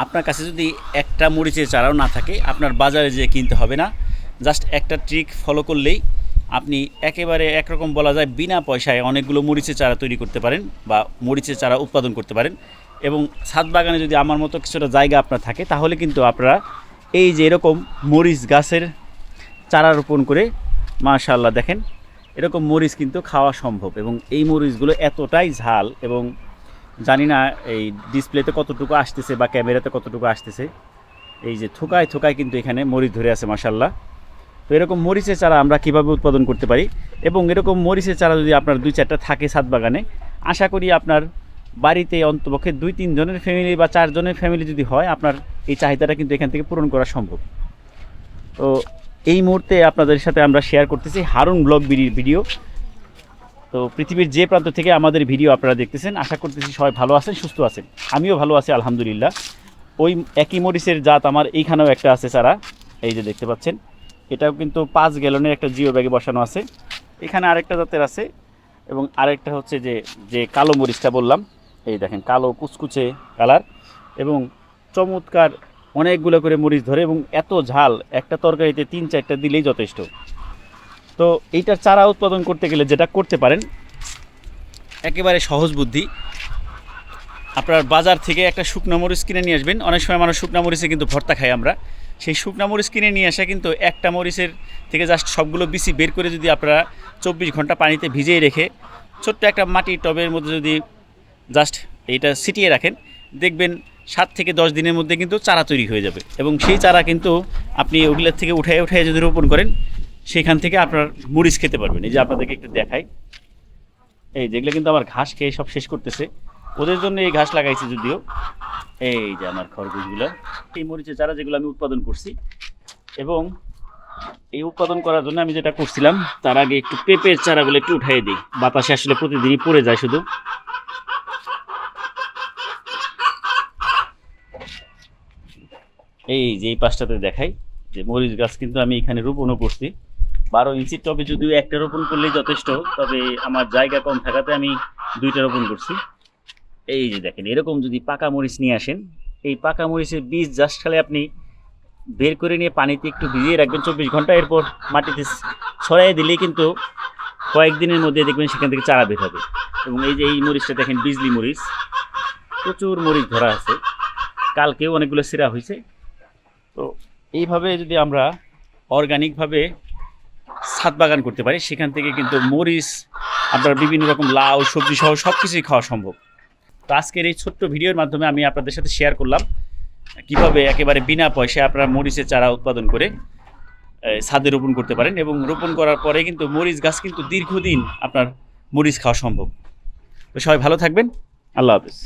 আপনার কাছে যদি একটা মরিচের চারাও না থাকে, আপনার বাজারে যেয়ে কিনতে হবে না। জাস্ট একটা ট্রিক ফলো করলেই আপনি একেবারে একরকম বলা যায় বিনা পয়সায় অনেকগুলো মরিচের চারা তৈরি করতে পারেন বা মরিচের চারা উৎপাদন করতে পারেন। এবং ছাদ বাগানে যদি আমার মতো কিছুটা জায়গা আপনার থাকে, তাহলে কিন্তু আপনারা এই যে এরকম মরিচ গাছের চারা রোপণ করে মাশাআল্লাহ দেখেন এরকম মরিচ কিন্তু খাওয়া সম্ভব। এবং এই মরিচগুলো এতটাই ঝাল, এবং জানি না এই ডিসপ্লেতে কতটুকু আসতেছে বা ক্যামেরাতে কতটুকু আসতেছে, এই যে থোকায় থোকায় কিন্তু এখানে মরিচ ধরে আছে মাশাআল্লাহ। তো এরকম মরিচের চারা আমরা কীভাবে উৎপাদন করতে পারি, এবং এরকম মরিচের চারা যদি আপনার 2-4টা থাকে ছাদ বাগানে, আশা করি আপনার বাড়িতে অন্তপক্ষে 2-3 জনের ফ্যামিলি বা 4 জনের ফ্যামিলি যদি হয়, আপনার এই চাহিদাটা কিন্তু এখান থেকে পূরণ করা সম্ভব। তো এই মুহূর্তে আপনাদের সাথে আমরা শেয়ার করতেছি হারুন ব্লগ ভিডিও। তো পৃথিবীর যে প্রান্ত থেকে আমাদের ভিডিও আপনারা দেখতেছেন, আশা করতেছি সবাই ভালো আছেন, সুস্থ আছেন। আমিও ভালো আছি আলহামদুলিল্লাহ। ওই একই মরিচের জাত আমার এইখানেও একটা আছে চারা, এই যে দেখতে পাচ্ছেন। এটাও কিন্তু 5 গ্যালনের একটা জিও ব্যাগে বসানো আছে। এখানে আরেকটা জাতের আছে, এবং আরেকটা হচ্ছে যে যে কালো মরিচটা বললাম, এই দেখেন কালো কুচকুচে কালার, এবং চমৎকার অনেকগুলো করে মরিচ ধরে, এবং এত ঝাল একটা তরকারিতে 3-4টা দিলেই যথেষ্ট। তো এইটার চারা উৎপাদন করতে গেলে যেটা করতে পারেন, একেবারে সহজ বুদ্ধি, আপনার বাজার থেকে একটা শুকনো মরিচ কিনে নিয়ে আসবেন। অনেক সময় মানুষ শুকনো মরিচে কিন্তু ভর্তা খাই আমরা। সেই শুকনো মরিচ কিনে নিয়ে আসা কিন্তু একটা মরিচের থেকে জাস্ট সবগুলো বিচি বের করে যদি আপনারা 24 ঘন্টা পানিতে ভিজিয়ে রেখে ছোট্ট একটা মাটির টবের মধ্যে যদি জাস্ট এইটা ছিটিয়ে রাখেন, দেখবেন 7 থেকে 10 দিনের মধ্যে কিন্তু চারা তৈরি হয়ে যাবে। এবং সেই চারা কিন্তু আপনি ওগুলোর থেকে উঠায় যদি রোপণ করেন, সেখান থেকে আপনার মরিচ খেতে পারবেন। এই যে আপনাদেরকে একটু দেখাই, এই যেগুলো কিন্তু আমার ঘাস খেয়ে সব শেষ করতেছে, ওদের জন্য এই ঘাস লাগাইছি যদিও। এই যে আমার খরগোশগুলো, এই মরিচের চারা যেগুলো আমি উৎপাদন করছি, এবং এই উৎপাদন করার জন্য আমি যেটা করছিলাম, তার আগে একটু পেঁপের চারাগুলো একটু উঠাই দিই, বাতাসে আসলে প্রতিদিনই পড়ে যায় শুধু। এই যে এই পাশটাতে দেখাই যে মরিচ গাছ কিন্তু আমি এখানে রোপণও করছি। 12 ইঞ্চির টবে যদিও একটা রোপণ করলেই যথেষ্ট, তবে আমার জায়গা কম থাকাতে আমি 2টা রোপণ করছি। এই যে দেখেন এরকম যদি পাকা মরিচ নিয়ে আসেন, এই পাকা মরিচের বীজ জাস্ট খালি আপনি বের করে নিয়ে পানিতে একটু ভিজিয়ে রাখবেন 24 ঘন্টা, এরপর মাটিতে ছড়াই দিলেই কিন্তু কয়েকদিনের মধ্যে দেখবেন সেখান থেকে চারা বের হবে। এবং এই যে এই মরিচটা দেখেন বিজলি মরিচ, প্রচুর মরিচ ধরা আছে, কালকেও অনেকগুলো সিরা হয়েছে। তো এইভাবে যদি আমরা অর্গানিকভাবে ছাদ বাগান করতে পারি, সেখান থেকে কিন্তু মরিচ আপনার বিভিন্ন রকম লাউ সবজি সহ সব কিছুই খাওয়া সম্ভব। তো আজকের এই ছোট্ট ভিডিওর মাধ্যমে আমি আপনাদের সাথে শেয়ার করলাম কিভাবে একেবারে বিনা পয়সায় আপনারা মরিচের চারা উৎপাদন করে ছাদে রোপণ করতে পারেন। এবং রোপণ করার পরে কিন্তু মরিচ গাছ কিন্তু দীর্ঘদিন আপনার মরিচ খাওয়া সম্ভব। তো সবাই ভালো থাকবেন, আল্লাহ হাফেজ।